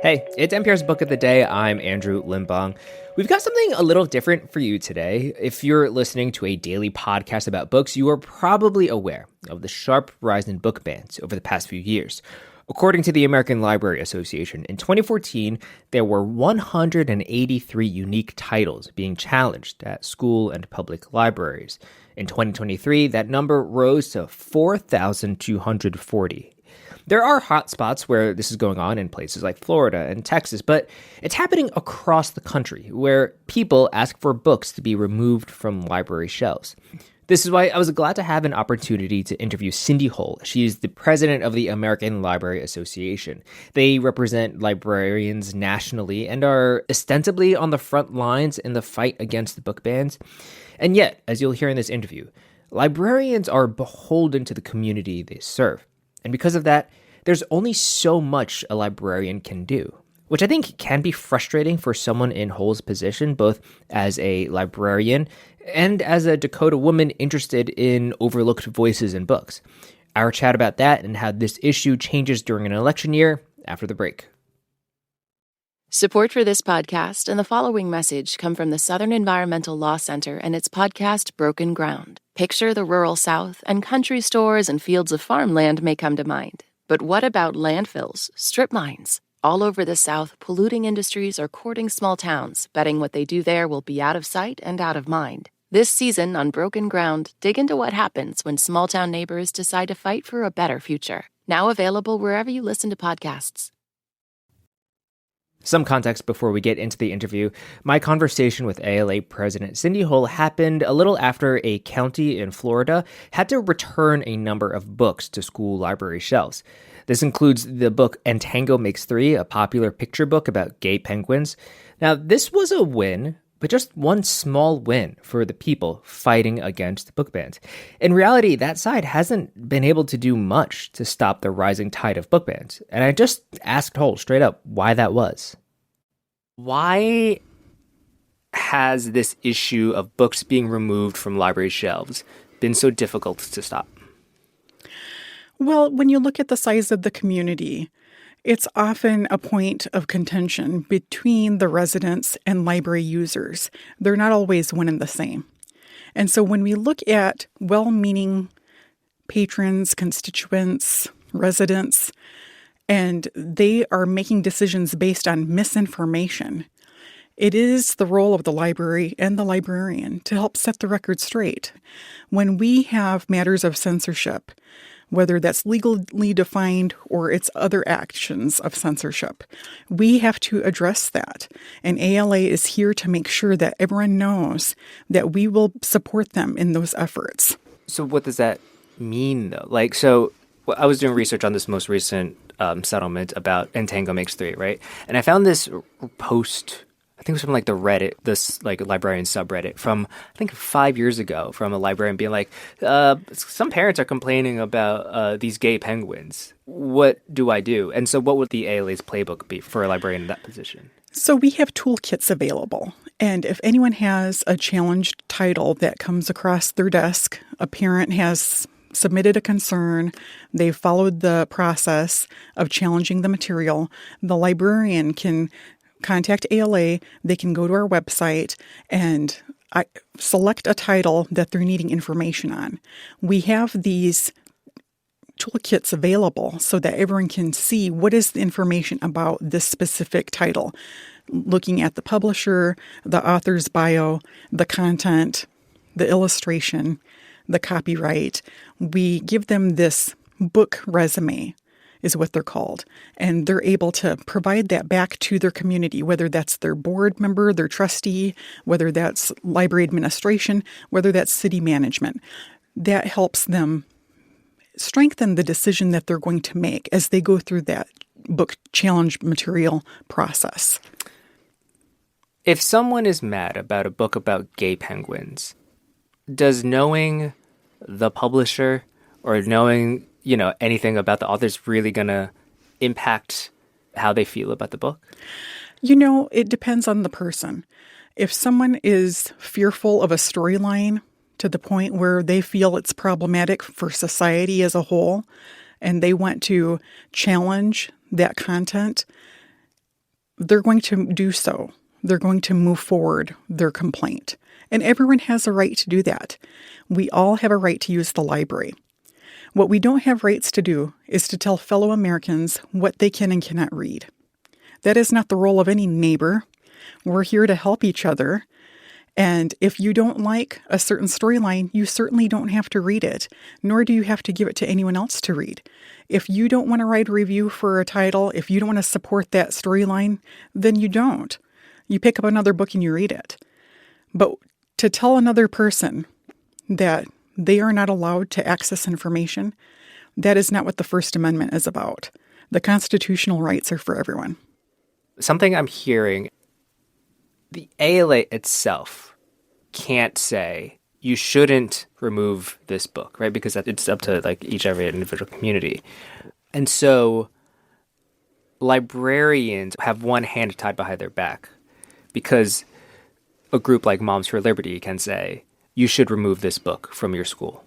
Hey, it's NPR's Book of the Day. I'm Andrew Limbong. We've got something a little different for you today. If you're listening to a daily podcast about books, you are probably aware of the sharp rise in book bans over the past few years. According to the American Library Association, in 2014, there were 183 unique titles being challenged at school and public libraries. In 2023, that number rose to 4,240. There are hot spots where this is going on in places like Florida and Texas, but it's happening across the country where people ask for books to be removed from library shelves. This is why I was glad to have an opportunity to interview Cindy Hohl. She is the president of the American Library Association. They represent librarians nationally and are ostensibly on the front lines in the fight against the book bans. And yet, as you'll hear in this interview, librarians are beholden to the community they serve. And because of that, there's only so much a librarian can do, which I think can be frustrating for someone in Hohl's position, both as a librarian and as a Dakota woman interested in overlooked voices in books. Our chat about that and how this issue changes during an election year after the break. Support for this podcast and the following message come from the Southern Environmental Law Center and its podcast, Broken Ground. Picture the rural South, and country stores and fields of farmland may come to mind. But what about landfills, strip mines? All over the South, polluting industries are courting small towns, betting what they do there will be out of sight and out of mind. This season on Broken Ground, dig into what happens when small-town neighbors decide to fight for a better future. Now available wherever you listen to podcasts. Some context before we get into the interview. My conversation with ALA President Cindy Hohl happened a little after a county in Florida had to return a number of books to school library shelves. This includes the book And Tango Makes Three, a popular picture book about gay penguins. Now, this was a win, but just one small win for the people fighting against book bans. In reality, that side hasn't been able to do much to stop the rising tide of book bans. And I just asked Hohl straight up why that was. Why has this issue of books being removed from library shelves been so difficult to stop? Well, when you look at the size of the community, it's often a point of contention between the residents and library users. They're not always one and the same. And so when we look at well-meaning patrons, constituents, residents, and they are making decisions based on misinformation, it is the role of the library and the librarian to help set the record straight. When we have matters of censorship, whether that's legally defined or it's other actions of censorship, we have to address that. And ALA is here to make sure that everyone knows that we will support them in those efforts. So what does that mean, though? So I was doing research on this most recent settlement about And Tango Makes Three, right? And I found this post, I think it was from the Reddit, this librarian subreddit from, I think 5 years ago, from a librarian being like, some parents are complaining about these gay penguins. What do I do? And so what would the ALA's playbook be for a librarian in that position? So we have toolkits available. And if anyone has a challenged title that comes across their desk, a parent has submitted a concern, they've followed the process of challenging the material, the librarian can contact ALA, they can go to our website and select a title that they're needing information on. We have these toolkits available so that everyone can see what is the information about this specific title, looking at the publisher, the author's bio, the content, the illustration, the copyright. We give them this book resume, is what they're called. And they're able to provide that back to their community, whether that's their board member, their trustee, whether that's library administration, whether that's city management. That helps them strengthen the decision that they're going to make as they go through that book challenge material process. If someone is mad about a book about gay penguins, does knowing the publisher or knowing, anything about the author is really going to impact how they feel about the book? It depends on the person. If someone is fearful of a storyline to the point where they feel it's problematic for society as a whole, and they want to challenge that content, they're going to do so. They're going to move forward their complaint. And everyone has a right to do that. We all have a right to use the library. What we don't have rights to do is to tell fellow Americans what they can and cannot read. That is not the role of any neighbor. We're here to help each other. And if you don't like a certain storyline, you certainly don't have to read it, nor do you have to give it to anyone else to read. If you don't want to write a review for a title, if you don't want to support that storyline, then you don't. You pick up another book and you read it. But to tell another person that they are not allowed to access information, that is not what the First Amendment is about. The constitutional rights are for everyone. Something I'm hearing, the ALA itself can't say you shouldn't remove this book, right? Because it's up to like every individual community. And so librarians have one hand tied behind their back because a group like Moms for Liberty can say, you should remove this book from your school.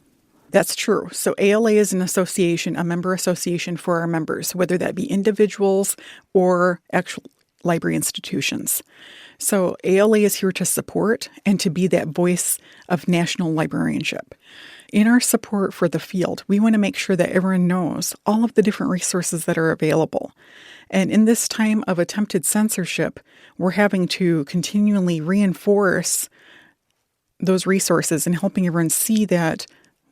That's true. So ALA is an association, a member association for our members, whether that be individuals or actual library institutions. So ALA is here to support and to be that voice of national librarianship. In our support for the field, we want to make sure that everyone knows all of the different resources that are available. And in this time of attempted censorship, we're having to continually reinforce those resources and helping everyone see that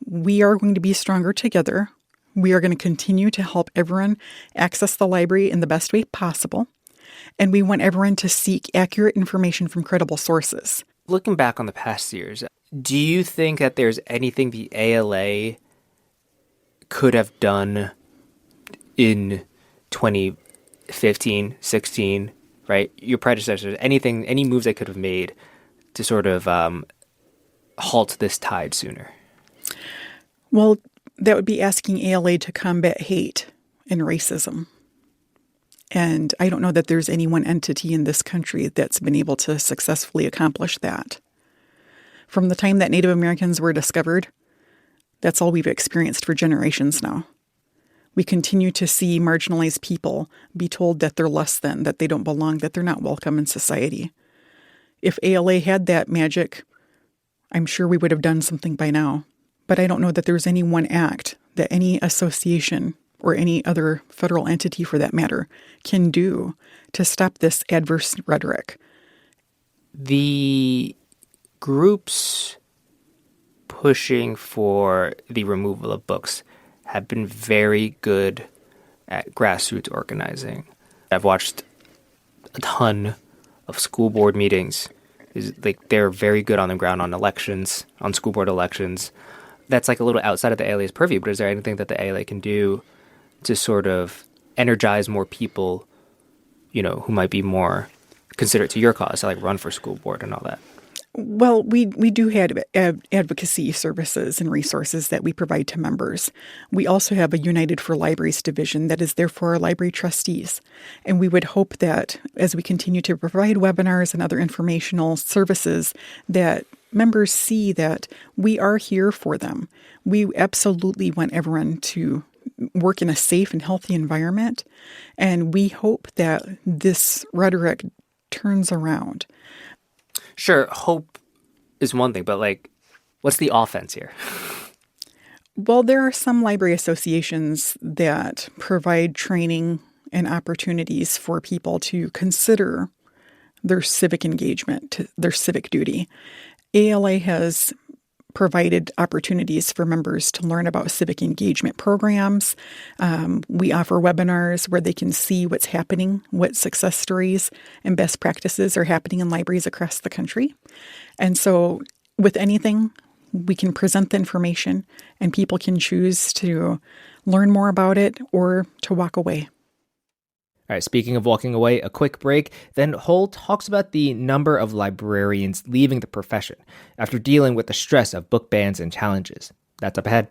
we are going to be stronger together. We are going to continue to help everyone access the library in the best way possible. And we want everyone to seek accurate information from credible sources. Looking back on the past years, do you think that there's anything the ALA could have done in 2015, 16, right? Your predecessors, any moves they could have made to sort of halt this tide sooner? Well, that would be asking ALA to combat hate and racism. And I don't know that there's any one entity in this country that's been able to successfully accomplish that. From the time that Native Americans were discovered, that's all we've experienced for generations now. We continue to see marginalized people be told that they're less than, that they don't belong, that they're not welcome in society. If ALA had that magic, I'm sure we would have done something by now. But I don't know that there's any one act that any association or any other federal entity for that matter can do to stop this adverse rhetoric. The groups pushing for the removal of books have been very good at grassroots organizing. I've watched a ton of school board meetings. They're very good on the ground on elections, on school board elections. That's like a little outside of the ALA's purview, but is there anything that the ALA can do to sort of energize more people, who might be more considerate to your cause, to like run for school board and all that? Well, we do have advocacy services and resources that we provide to members. We also have a United for Libraries division that is there for our library trustees. And we would hope that as we continue to provide webinars and other informational services, that members see that we are here for them. We absolutely want everyone to work in a safe and healthy environment. And we hope that this rhetoric turns around. Sure, hope is one thing, but what's the offense here? Well, there are some library associations that provide training and opportunities for people to consider their civic engagement, their civic duty. ALA has provided opportunities for members to learn about civic engagement programs. We offer webinars where they can see what's happening, what success stories and best practices are happening in libraries across the country. And so with anything, we can present the information and people can choose to learn more about it or to walk away. All right, speaking of walking away, a quick break. Then Hohl talks about the number of librarians leaving the profession after dealing with the stress of book bans and challenges. That's up ahead.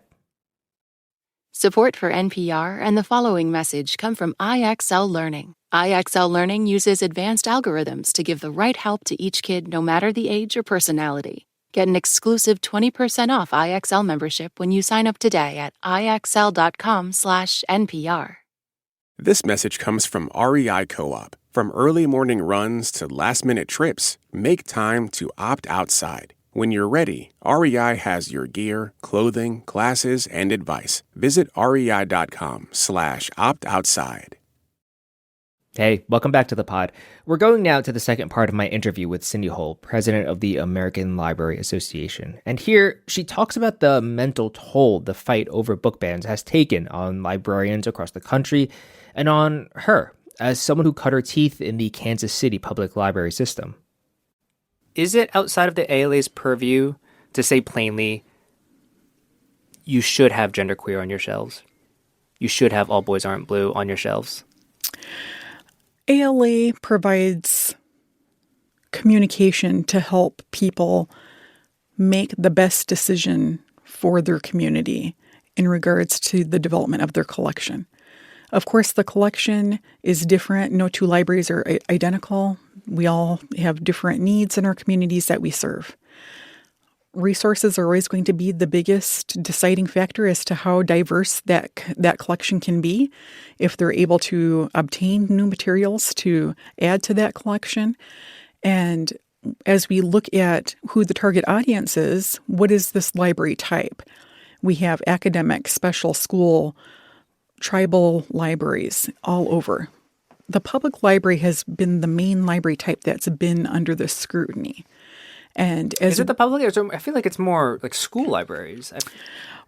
Support for NPR and the following message come from IXL Learning. IXL Learning uses advanced algorithms to give the right help to each kid no matter the age or personality. Get an exclusive 20% off IXL membership when you sign up today at IXL.com/NPR. This message comes from REI Co-op. From early morning runs to last-minute trips, make time to opt outside. When you're ready, REI has your gear, clothing, classes, and advice. Visit rei.com/opt-outside. Hey, welcome back to the pod. We're going now to the second part of my interview with Cindy Hohl, president of the American Library Association. And here, she talks about the mental toll the fight over book bans has taken on librarians across the country and on her, as someone who cut her teeth in the Kansas City public library system. Is it outside of the ALA's purview to say plainly, you should have genderqueer on your shelves? You should have All Boys Aren't Blue on your shelves? ALA provides communication to help people make the best decision for their community in regards to the development of their collection. Of course, the collection is different. No two libraries are identical. We all have different needs in our communities that we serve. Resources are always going to be the biggest deciding factor as to how diverse that collection can be. If they're able to obtain new materials to add to that collection. And as we look at who the target audience is, what is this library type? We have academic, special school, tribal libraries all over. The public library has been the main library type that's been under this scrutiny. And is it the public? Or I feel like it's more like school libraries.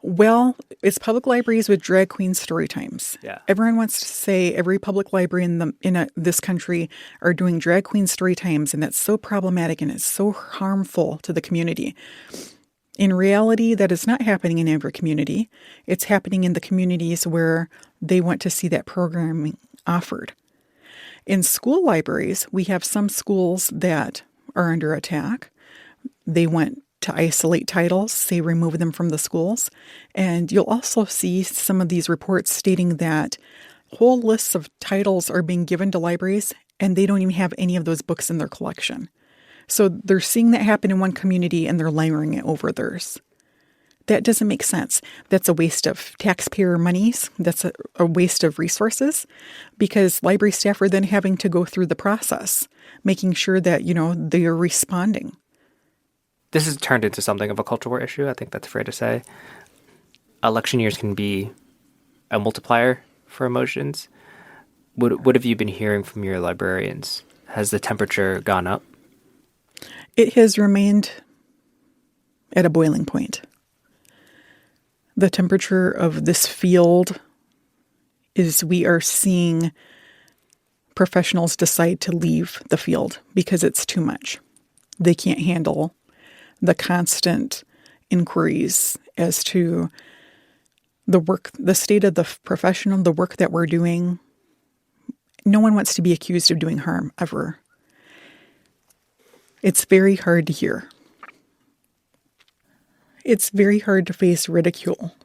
Well, it's public libraries with drag queen story times. Yeah. Everyone wants to say every public library in this country are doing drag queen story times, and that's so problematic and it's so harmful to the community. In reality, that is not happening in every community. It's happening in the communities where they want to see that programming offered. In school libraries, we have some schools that are under attack. They want to isolate titles, say remove them from the schools. And you'll also see some of these reports stating that whole lists of titles are being given to libraries and they don't even have any of those books in their collection. So they're seeing that happen in one community and they're layering it over theirs. That doesn't make sense. That's a waste of taxpayer monies. That's a waste of resources because library staff are then having to go through the process, making sure that, they are responding. This has turned into something of a cultural war issue. I think that's fair to say. Election years can be a multiplier for emotions. What have you been hearing from your librarians? Has the temperature gone up? It has remained at a boiling point. The temperature of this field is we are seeing professionals decide to leave the field because it's too much. They can't handle the constant inquiries as to the work, the state of the profession, the work that we're doing. No one wants to be accused of doing harm ever. It's very hard to hear. It's very hard to face ridicule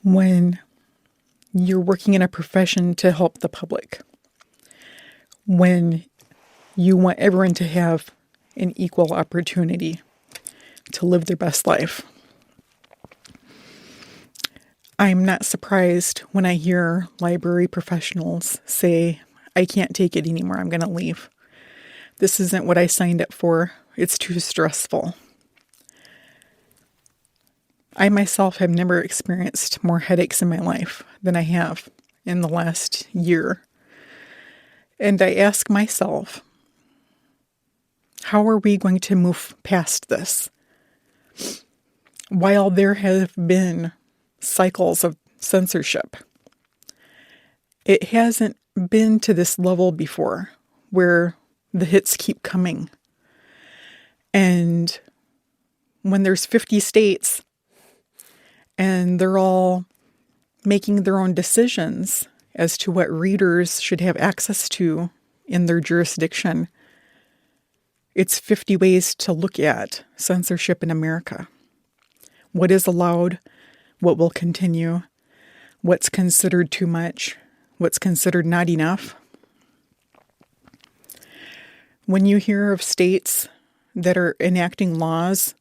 when you're working in a profession to help the public, when you want everyone to have an equal opportunity to live their best life. I'm not surprised when I hear library professionals say, I can't take it anymore, I'm going to leave. This isn't what I signed up for. It's too stressful. I myself have never experienced more headaches in my life than I have in the last year. And I ask myself, how are we going to move past this? While there have been cycles of censorship, it hasn't been to this level before where the hits keep coming. And when there's 50 states and they're all making their own decisions as to what readers should have access to in their jurisdiction, it's 50 ways to look at censorship in America. What is allowed, what will continue, what's considered too much, what's considered not enough. When you hear of states that are enacting laws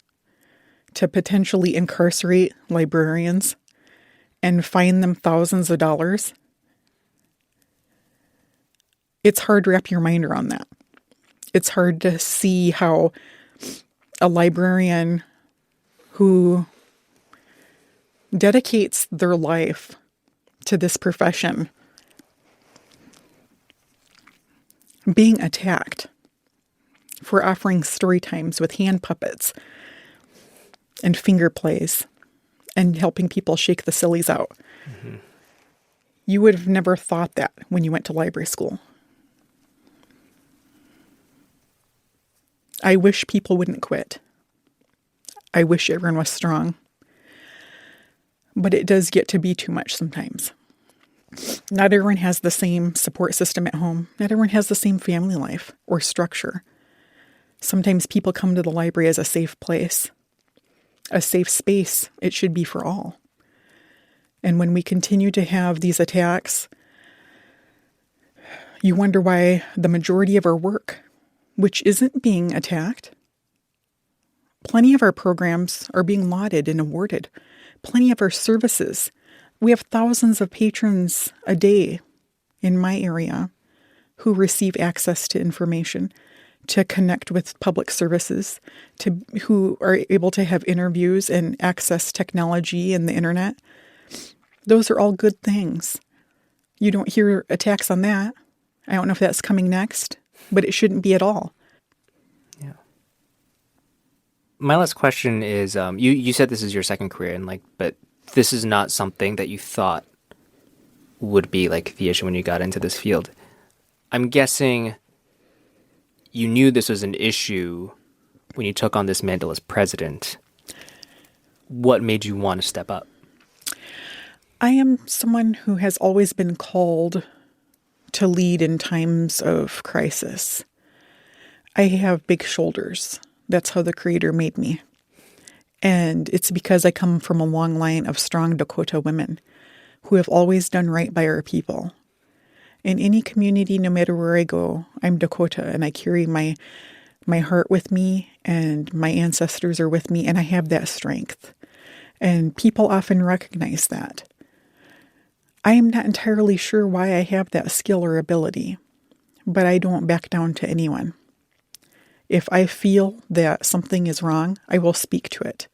to potentially incarcerate librarians and fine them thousands of dollars It's hard to wrap your mind around that. It's hard to see how a librarian who dedicates their life to this profession being attacked for offering story times with hand puppets and finger plays and helping people shake the sillies out. Mm-hmm. You would have never thought that when you went to library school. I wish people wouldn't quit. I wish everyone was strong. But it does get to be too much sometimes. Not everyone has the same support system at home. Not everyone has the same family life or structure. Sometimes people come to the library as a safe place, a safe space. It should be for all. And when we continue to have these attacks, you wonder why the majority of our work, which isn't being attacked, plenty of our programs are being lauded and awarded. Plenty of our services. We have thousands of patrons a day in my area who receive access to information, to connect with public services, who are able to have interviews and access technology and the internet. Those are all good things. You don't hear attacks on that. I don't know if that's coming next, but it shouldn't be at all. Yeah. My last question is, you said this is your second career, and but this is not something that you thought would be the issue when you got into this field. I'm guessing you knew this was an issue when you took on this mantle as president. What made you want to step up? I am someone who has always been called to lead in times of crisis. I have big shoulders. That's how the Creator made me. And it's because I come from a long line of strong Dakota women who have always done right by our people. In any community, no matter where I go, I'm Dakota, and I carry my heart with me, and my ancestors are with me, and I have that strength. And people often recognize that. I am not entirely sure why I have that skill or ability, but I don't back down to anyone. If I feel that something is wrong, I will speak to it.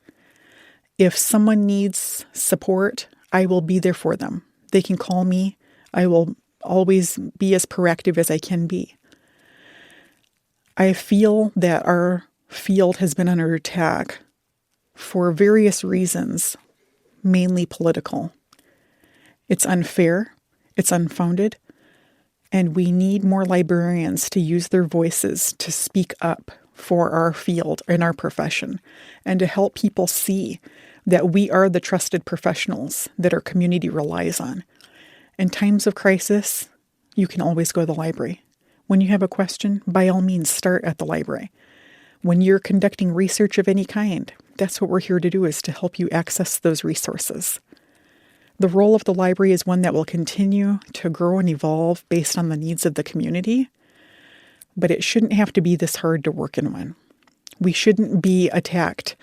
If someone needs support, I will be there for them. They can call me. I will always be as proactive as I can be. I feel that our field has been under attack for various reasons, mainly political. It's unfair, it's unfounded, and we need more librarians to use their voices to speak up for our field and our profession, and to help people see that we are the trusted professionals that our community relies on. In times of crisis, you can always go to the library. When you have a question, by all means, start at the library. When you're conducting research of any kind, that's what we're here to do, is to help you access those resources. The role of the library is one that will continue to grow and evolve based on the needs of the community, but it shouldn't have to be this hard to work in one. We shouldn't be attacked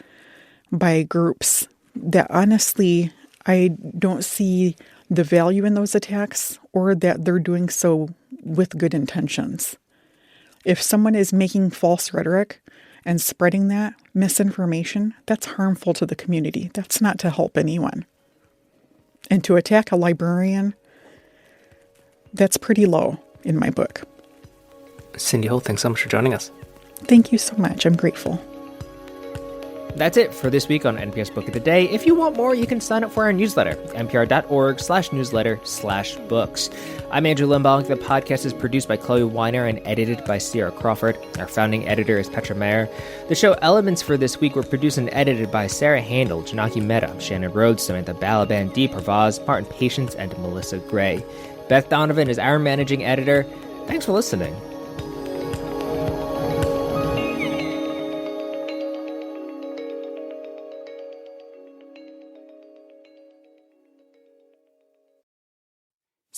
by groups that honestly, I don't see the value in those attacks, or that they're doing so with good intentions. If someone is making false rhetoric and spreading that misinformation, that's harmful to the community. That's not to help anyone. And to attack a librarian, that's pretty low in my book. Cindy Hohl, thanks so much for joining us. Thank you so much. I'm grateful. That's it for this week on NPS Book of the Day. If you want more, you can sign up for our newsletter, npr.org/newsletter/books. I'm Andrew Limbong. The podcast is produced by Chloe Weiner and edited by Sierra Crawford. Our founding editor is Petra Mayer. The show elements for this week were produced and edited by Sarah Handel, Janaki Mehta, Shannon Rhodes, Samantha Balaban, Dee Pravaz, Martin Patience, and Melissa Gray. Beth Donovan is our managing editor. Thanks for listening.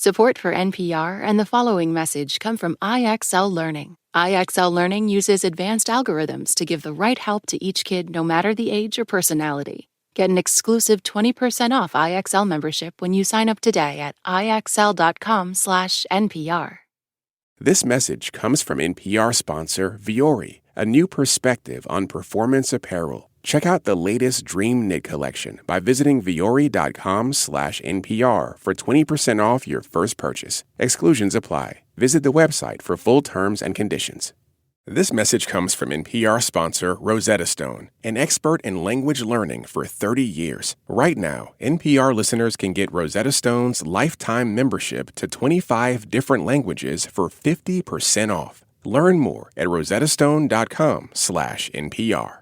Support for NPR and the following message come from IXL Learning. IXL Learning uses advanced algorithms to give the right help to each kid, no matter the age or personality. Get an exclusive 20% off IXL membership when you sign up today at IXL.com/NPR. This message comes from NPR sponsor Vuori, a new perspective on performance apparel. Check out the latest Dream Knit collection by visiting vuori.com/NPR for 20% off your first purchase. Exclusions apply. Visit the website for full terms and conditions. This message comes from NPR sponsor Rosetta Stone, an expert in language learning for 30 years. Right now, NPR listeners can get Rosetta Stone's lifetime membership to 25 different languages for 50% off. Learn more at rosettastone.com/NPR.